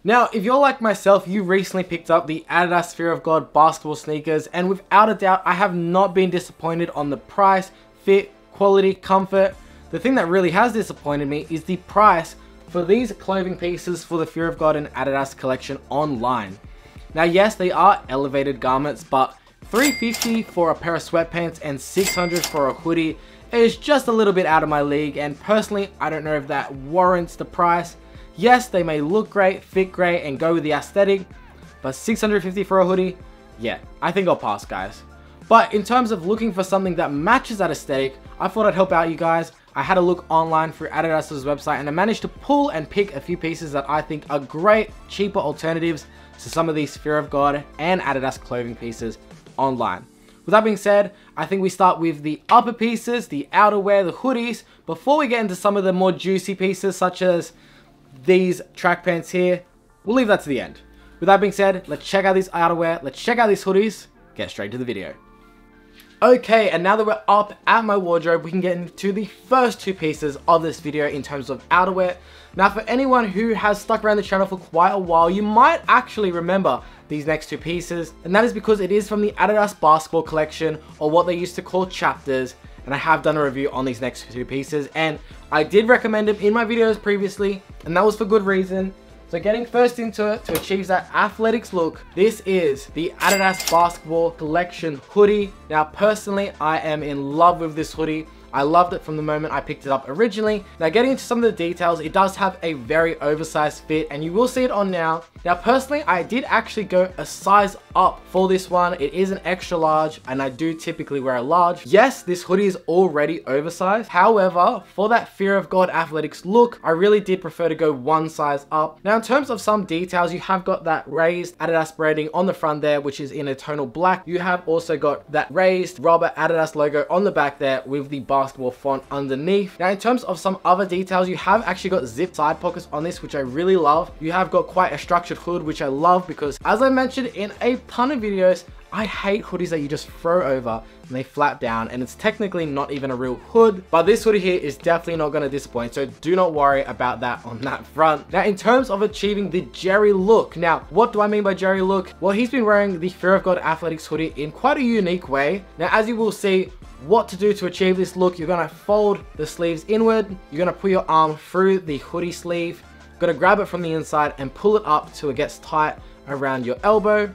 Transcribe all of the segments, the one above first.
Now, if you're like myself, you recently picked up the Adidas Fear of God basketball sneakers, and without a doubt, I have not been disappointed on the price, fit, quality, comfort. The thing that really has disappointed me is the price for these clothing pieces for the Fear of God and Adidas collection online. Now, yes, they are elevated garments, but $350 for a pair of sweatpants and $600 for a hoodie is just a little bit out of my league, and personally, I don't know if that warrants the price. Yes, they may look great, fit great, and go with the aesthetic, but $650 for a hoodie? Yeah, I think I'll pass, guys. But in terms of looking for something that matches that aesthetic, I thought I'd help out you guys. I had a look online through Adidas's website, and I managed to pull and pick a few pieces that I think are great, cheaper alternatives to some of these Fear of God and Adidas clothing pieces online. With that being said, I think we start with the upper pieces, the outerwear, the hoodies, before we get into some of the more juicy pieces such as these track pants here. We'll leave that to the end. With that being said, let's check out these outerwear, let's check out these hoodies, get straight to the video. Okay, and now that we're up at my wardrobe, we can get into the first two pieces of this video in terms of outerwear. Now, for anyone who has stuck around the channel for quite a while, you might actually remember these next two pieces, and that is because it is from the Adidas basketball collection, or what they used to call chapters, and I have done a review on these next two pieces, and I did recommend them in my videos previously, and that was for good reason. So getting first into it, to achieve that athletics look, this is the Adidas basketball collection hoodie. Now, personally, I am in love with this hoodie. I loved it from the moment I picked it up originally. Now, getting into some of the details, it does have a very oversized fit, and you will see it on now. Now, personally, I did actually go a size up for this one. It is an extra large, and I do typically wear a large. Yes, this hoodie is already oversized. However, for that Fear of God athletics look, I really did prefer to go one size up. Now, in terms of some details, you have got that raised Adidas branding on the front there, which is in a tonal black. You have also got that raised rubber Adidas logo on the back there with the basketball font underneath. Now, in terms of some other details, you have actually got zip side pockets on this, which I really love. You have got quite a structured hood, which I love because, as I mentioned in a ton of videos, I hate hoodies that you just throw over and they flap down, and it's technically not even a real hood. But this hoodie here is definitely not going to disappoint, so do not worry about that on that front. Now, in terms of achieving the Jerry look, now what do I mean by Jerry look? Well, he's been wearing the Fear of God athletics hoodie in quite a unique way. Now, as you will see, what to do to achieve this look: you're going to fold the sleeves inward, you're going to put your arm through the hoodie sleeve, you're going to grab it from the inside and pull it up till it gets tight around your elbow,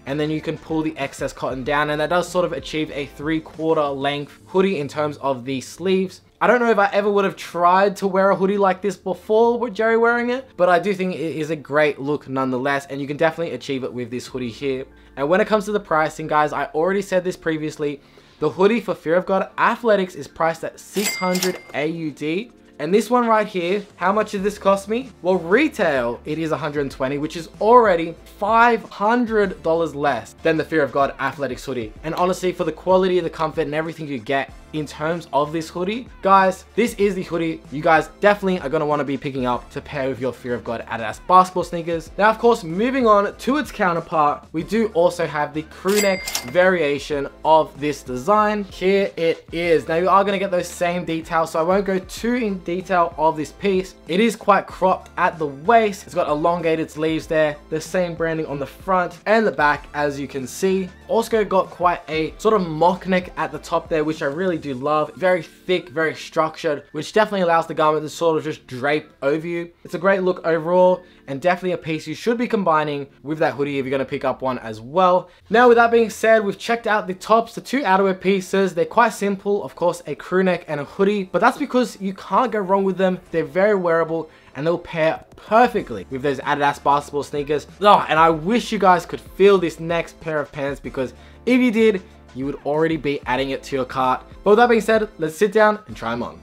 and then you can pull the excess cotton down, and that does sort of achieve a 3/4 length hoodie in terms of the sleeves. I don't know if I ever would have tried to wear a hoodie like this before with Jerry wearing it, but I do think it is a great look nonetheless, and you can definitely achieve it with this hoodie here. And when it comes to the pricing, guys, I already said this previously, the hoodie for Fear of God Athletics is priced at 600 AUD. And this one right here, how much did this cost me? Well, retail, it is 120, which is already $500 less than the Fear of God Athletics hoodie. And honestly, for the quality, the comfort, and everything you get in terms of this hoodie, guys, this is the hoodie you guys definitely are going to want to be picking up to pair with your Fear of God Adidas basketball sneakers. Now, of course, moving on to its counterpart, we do also have the crew neck variation of this design. Here it is. Now, you are going to get those same details, so I won't go too in detail of this piece. It is quite cropped at the waist. It's got elongated sleeves there, the same branding on the front and the back, as you can see. Also got quite a sort of mock neck at the top there, which I really do love. Very thick, very structured, which definitely allows the garment to sort of just drape over you. It's a great look overall, and definitely a piece you should be combining with that hoodie if you're going to pick up one as well. Now, with that being said, we've checked out the tops, the two outerwear pieces. They're quite simple, of course, a crew neck and a hoodie, but that's because you can't go wrong with them. They're very wearable, and they'll pair perfectly with those Adidas basketball sneakers. Oh, and I wish you guys could feel this next pair of pants, because if you did, you would already be adding it to your cart. But with that being said, let's sit down and try them on.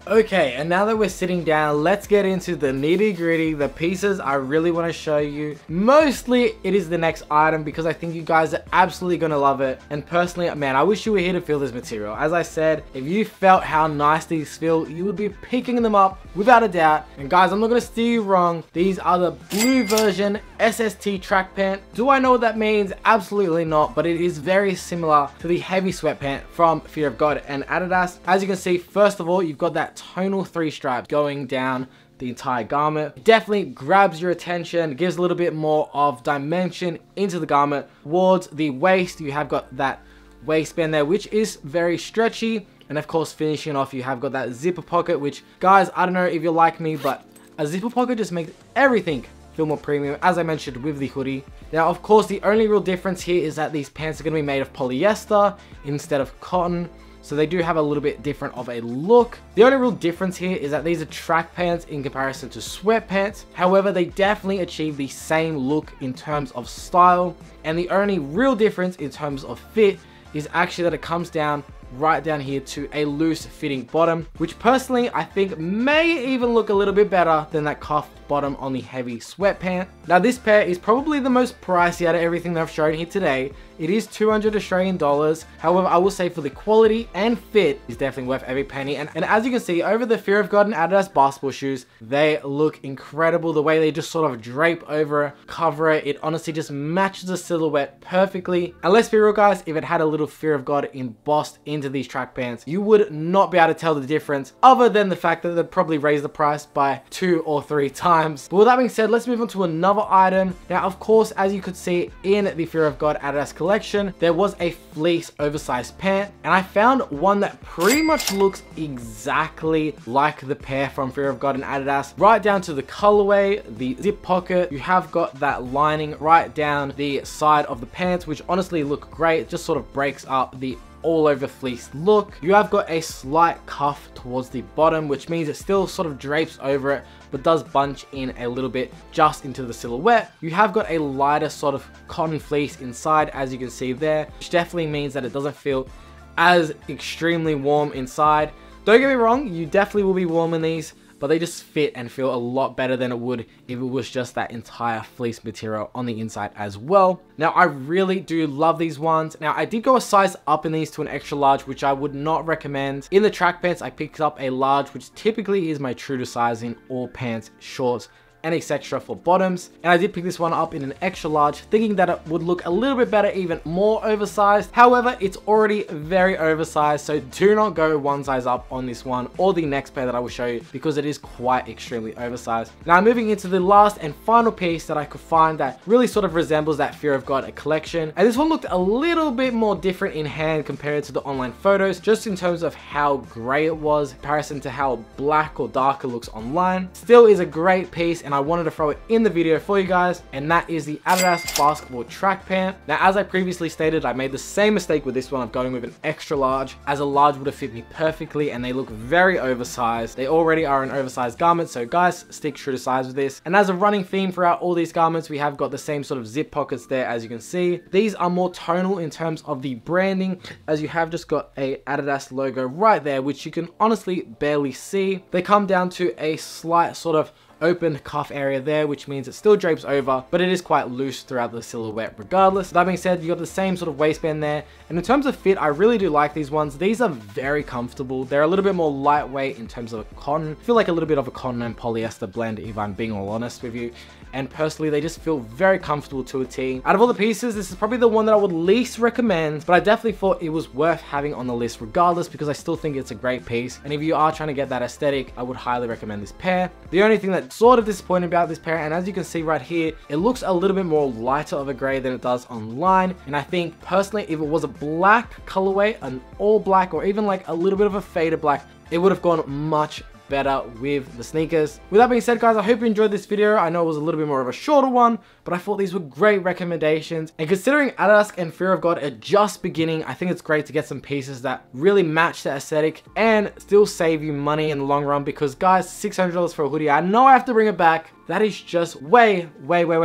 Okay, and now that we're sitting down, let's get into the nitty gritty, the pieces I really want to show you. Mostly it is the next item because I think you guys are absolutely going to love it. And personally, man, I wish you were here to feel this material. As I said, if you felt how nice these feel, you would be picking them up without a doubt. And guys, I'm not going to steer you wrong. These are the blue version SST track pant. Do I know what that means? Absolutely not, but it is very similar to the heavy sweat pant from Fear of God and Adidas. As you can see, first of all, you've got that tonal 3 stripes going down the entire garment. It definitely grabs your attention, gives a little bit more of dimension into the garment. Towards the waist, you have got that waistband there, which is very stretchy. And of course, finishing off, you have got that zipper pocket, which, guys, I don't know if you're like me, but a zipper pocket just makes everything feel more premium, as I mentioned with the hoodie. Now, of course, the only real difference here is that these pants are going to be made of polyester instead of cotton. So they do have a little bit different of a look. The only real difference here is that these are track pants in comparison to sweatpants. However, they definitely achieve the same look in terms of style. And the only real difference in terms of fit is actually that it comes down right down here to a loose fitting bottom, which personally I think may even look a little bit better than that cuffed bottom on the heavy sweatpant. Now, this pair is probably the most pricey out of everything that I've shown here today. It is 200 Australian dollars. However, I will say for the quality and fit is definitely worth every penny. And as you can see over the Fear of God and Adidas basketball shoes, they look incredible. The way they just sort of drape over it, cover it, it honestly just matches the silhouette perfectly. And let's be real, guys, if it had a little Fear of God embossed into these track pants, you would not be able to tell the difference, other than the fact that they'd probably raise the price by 2 or 3 times. But with that being said, let's move on to another item. Now, of course, as you could see in the Fear of God Adidas collection, there was a fleece oversized pant, and I found one that pretty much looks exactly like the pair from Fear of God and Adidas, right down to the colorway, the zip pocket. You have got that lining right down the side of the pants, which honestly look great. It just sort of breaks up the all over fleece look. You have got a slight cuff towards the bottom, which means it still sort of drapes over it, but does bunch in a little bit just into the silhouette. You have got a lighter sort of cotton fleece inside, as you can see there, which definitely means that it doesn't feel as extremely warm inside. Don't get me wrong, you definitely will be warm in these, but they just fit and feel a lot better than it would if it was just that entire fleece material on the inside as well. Now, I really do love these ones. Now, I did go a size up in these to an extra large, which I would not recommend. In the track pants, I picked up a large, which typically is my true to size in all pants, shorts, and etc. for bottoms. And I did pick this one up in an extra large, thinking that it would look a little bit better, even more oversized. However, it's already very oversized, so do not go one size up on this one or the next pair that I will show you, because it is quite extremely oversized. Now, moving into the last and final piece that I could find that really sort of resembles that Fear of God collection. And this one looked a little bit more different in hand compared to the online photos, just in terms of how gray it was in comparison to how black or darker looks online. Still is a great piece, and I wanted to throw it in the video for you guys, and that is the Adidas basketball track pant. Now, as I previously stated, I made the same mistake with this one of going with an extra large, as a large would have fit me perfectly, and they look very oversized. They already are an oversized garment, so guys, stick true to size with this. And as a running theme throughout all these garments, we have got the same sort of zip pockets there, as you can see. These are more tonal in terms of the branding, as you have just got a Adidas logo right there, which you can honestly barely see. They come down to a slight sort of open cuff area there, which means it still drapes over, but it is quite loose throughout the silhouette regardless. That being said, you got the same sort of waistband there, and in terms of fit, I really do like these ones. These are very comfortable. They're a little bit more lightweight in terms of cotton. I feel like a little bit of a cotton and polyester blend, if I'm being all honest with you. And personally, they just feel very comfortable to a T. Out of all the pieces, this is probably the one that I would least recommend, but I definitely thought it was worth having on the list regardless, because I still think it's a great piece. And if you are trying to get that aesthetic, I would highly recommend this pair. The only thing that's sort of disappointing about this pair, and as you can see right here, it looks a little bit more lighter of a gray than it does online. And I think personally, if it was a black colorway, an all black, or even like a little bit of a faded black, it would have gone much better with the sneakers. With that being said, guys, I hope you enjoyed this video. I know it was a little bit more of a shorter one, but I thought these were great recommendations. And considering Adidas and Fear of God are just beginning, I think it's great to get some pieces that really match the aesthetic and still save you money in the long run, because guys, $600 for a hoodie, I know I have to bring it back. That is just way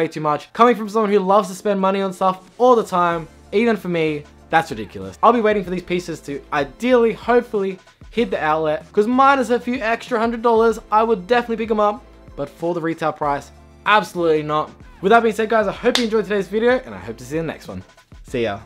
too much. Coming from someone who loves to spend money on stuff all the time, even for me, that's ridiculous. I'll be waiting for these pieces to ideally, hopefully, hit the outlet, because minus a few extra $100, I would definitely pick them up, but for the retail price, absolutely not. With that being said, guys, I hope you enjoyed today's video, and I hope to see you in the next one. See ya.